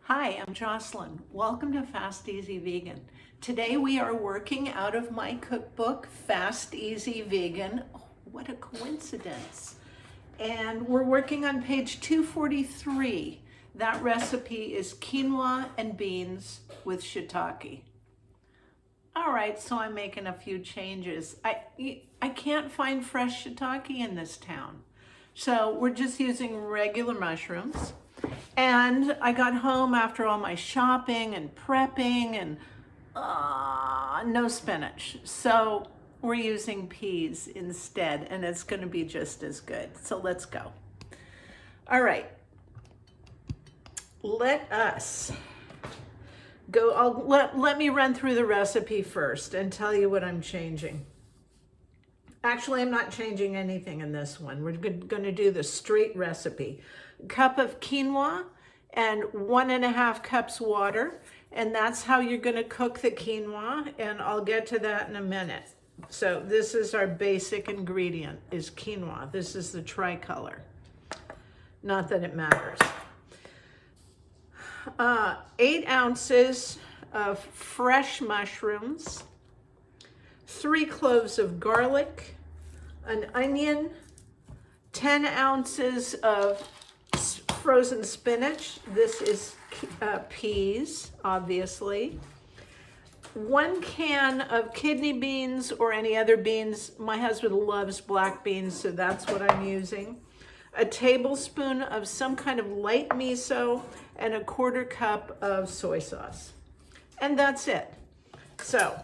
Hi, I'm Jocelyn. Welcome to Fast Easy Vegan. Today we are working out of my cookbook, Fast Easy Vegan. Oh, what a coincidence. And we're working on page 243. That recipe is quinoa and beans with shiitake. All right, so I'm making a few changes. I can't find fresh shiitake in this town. So we're just using regular mushrooms. And I got home after all my shopping and prepping and no spinach. So we're using peas instead, and it's going to be just as good. So let's go. All right. Let us go. Let me run through the recipe first and tell you what I'm changing. Actually, I'm not changing anything in this one. We're going to do the straight recipe. Cup of quinoa and 1.5 cups water. And that's how you're going to cook the quinoa. And I'll get to that in a minute. So this is our basic ingredient is quinoa. This is the tricolor. Not that it matters. 8 ounces of fresh mushrooms, 3 cloves of garlic, an onion, 10 ounces of frozen spinach. This is peas, obviously. 1 can of kidney beans or any other beans. My husband loves black beans, so that's what I'm using. A tablespoon of some kind of light miso and a 1/4 cup of soy sauce. And that's it. So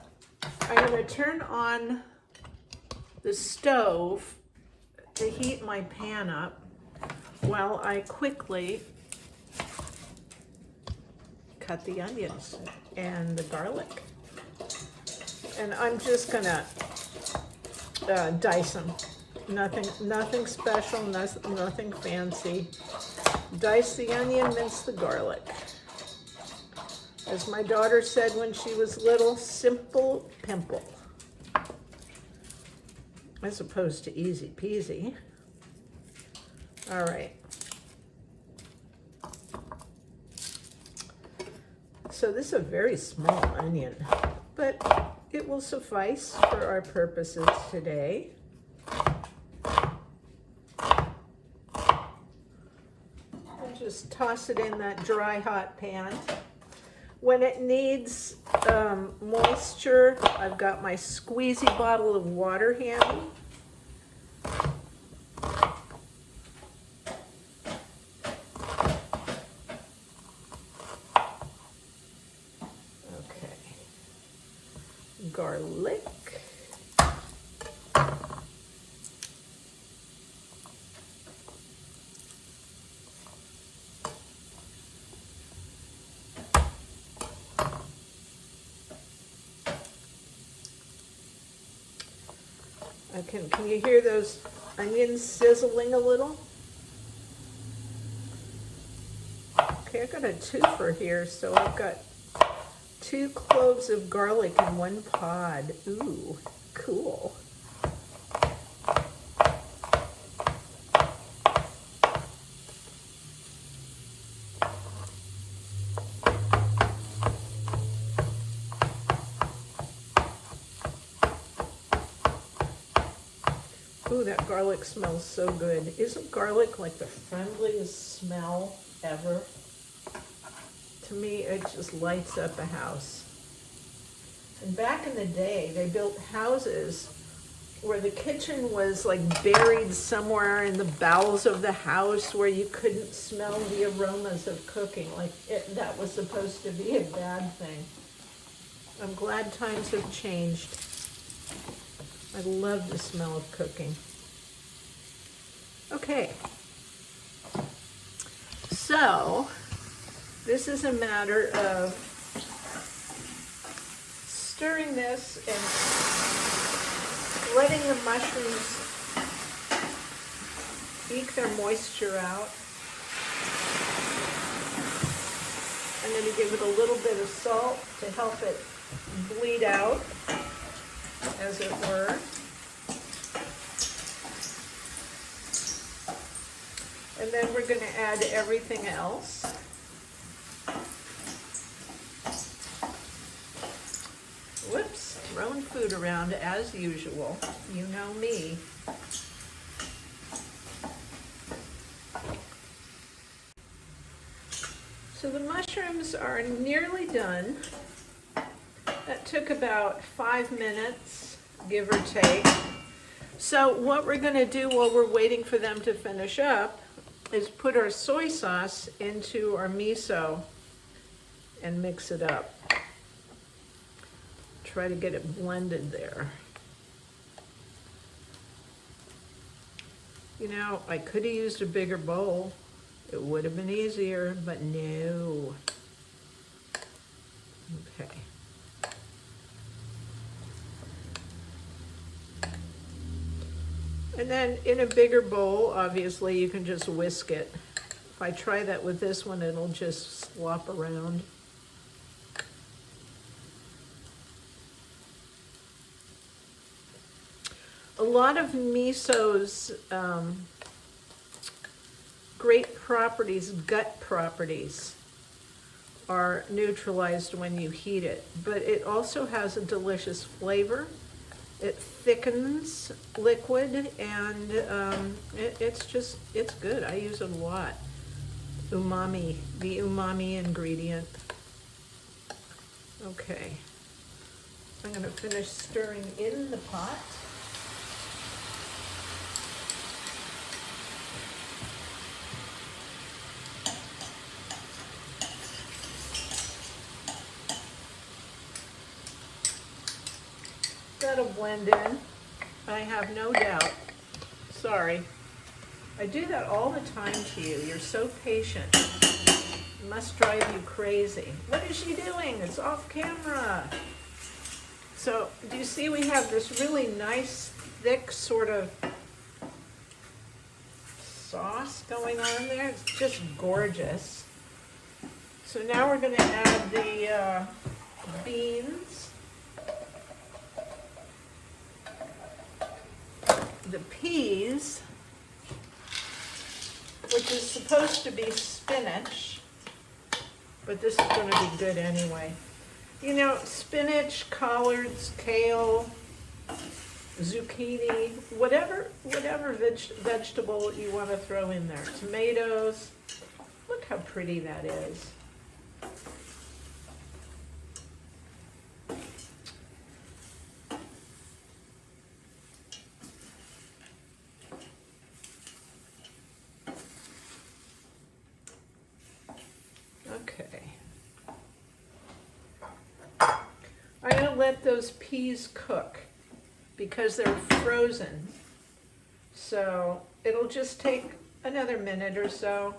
I'm going to turn on the stove to heat my pan up while I quickly cut the onions and the garlic. And I'm just gonna dice them. Nothing special, nothing fancy. Dice the onion, mince the garlic. As my daughter said when she was little, simple pimple. As opposed to easy peasy. All right. So this is a very small onion, but it will suffice for our purposes today. And just toss it in that dry, hot pan. When it needs moisture, I've got my squeezy bottle of water handy. Okay. Garlic. Can you hear those onions sizzling a little? Okay, I got a twofer here, so I've got 2 cloves of garlic in 1 pod. Ooh, cool. Ooh, that garlic smells so good. Isn't garlic like the friendliest smell ever? To me, it just lights up a house. And back in the day, they built houses where the kitchen was like buried somewhere in the bowels of the house where you couldn't smell the aromas of cooking. Like that was supposed to be a bad thing. I'm glad times have changed. I love the smell of cooking. Okay. So, this is a matter of stirring this and letting the mushrooms eke their moisture out. I'm going to give it a little bit of salt to help it bleed out, as it were. And then we're going to add everything else. food around as usual. You know me. So the mushrooms are nearly done. That took about 5 minutes, give or take. So what we're going to do while we're waiting for them to finish up is put our soy sauce into our miso and mix it up. Try to get it blended there. You know, I could have used a bigger bowl. It would have been easier, but no. Okay. And then in a bigger bowl, obviously, you can just whisk it. If I try that with this one, it'll just slop around. A lot of miso's great properties, gut properties, are neutralized when you heat it, but it also has a delicious flavor. It thickens liquid, and it's good. I use it a lot. Umami, the umami ingredient. Okay, I'm going to finish stirring in the pot. That'll blend in, I have no doubt. Sorry. I do that all the time to you. You're so patient. It must drive you crazy. What is she doing? It's off camera. So, do you see we have this really nice, thick sort of sauce going on there? It's just gorgeous. So now we're going to add the beans. The peas, which is supposed to be spinach, but this is going to be good anyway. You know, spinach, collards, kale, zucchini, whatever vegetable you want to throw in there. Tomatoes. Look how pretty that is. Okay. I'm going to let those peas cook because they're frozen. So it'll just take another minute or so.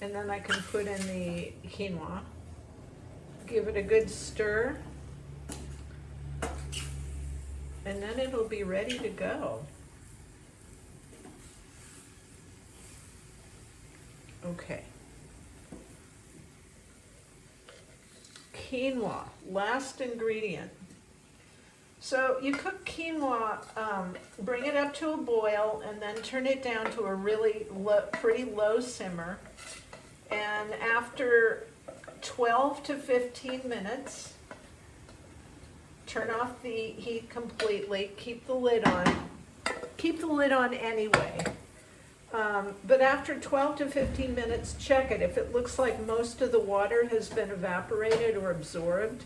And then I can put in the quinoa. Give it a good stir. And then it'll be ready to go. Okay. Quinoa, last ingredient. So you cook quinoa, bring it up to a boil, and then turn it down to a really pretty low simmer. And after 12 to 15 minutes, turn off the heat completely, keep the lid on. Keep the lid on anyway. But after 12 to 15 minutes, check it. If it looks like most of the water has been evaporated or absorbed,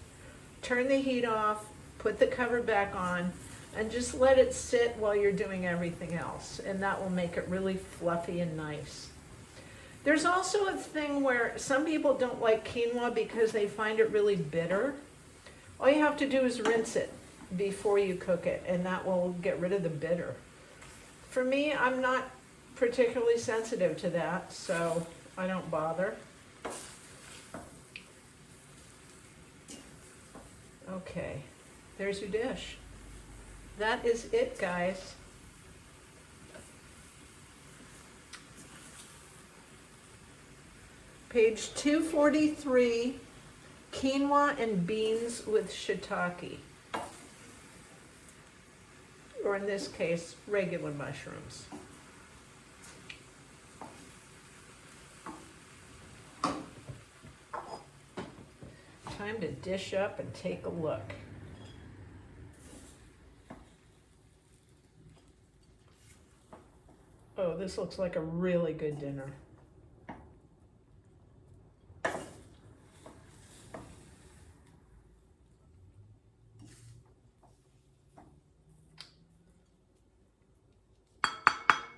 turn the heat off, put the cover back on, and just let it sit while you're doing everything else. And that will make it really fluffy and nice. There's also a thing where some people don't like quinoa because they find it really bitter. All you have to do is rinse it before you cook it, and that will get rid of the bitter. For me, I'm not particularly sensitive to that, so I don't bother. Okay, there's your dish. That is it, guys. Page 243, quinoa and beans with shiitake. Or in this case, regular mushrooms. Time to dish up and take a look. Oh, this looks like a really good dinner.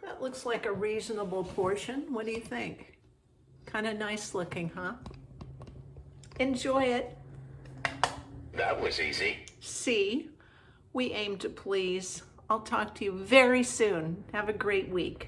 That looks like a reasonable portion. What do you think? Kind of nice looking, huh? Enjoy it. That was easy. See, we aim to please. I'll talk to you very soon. Have a great week.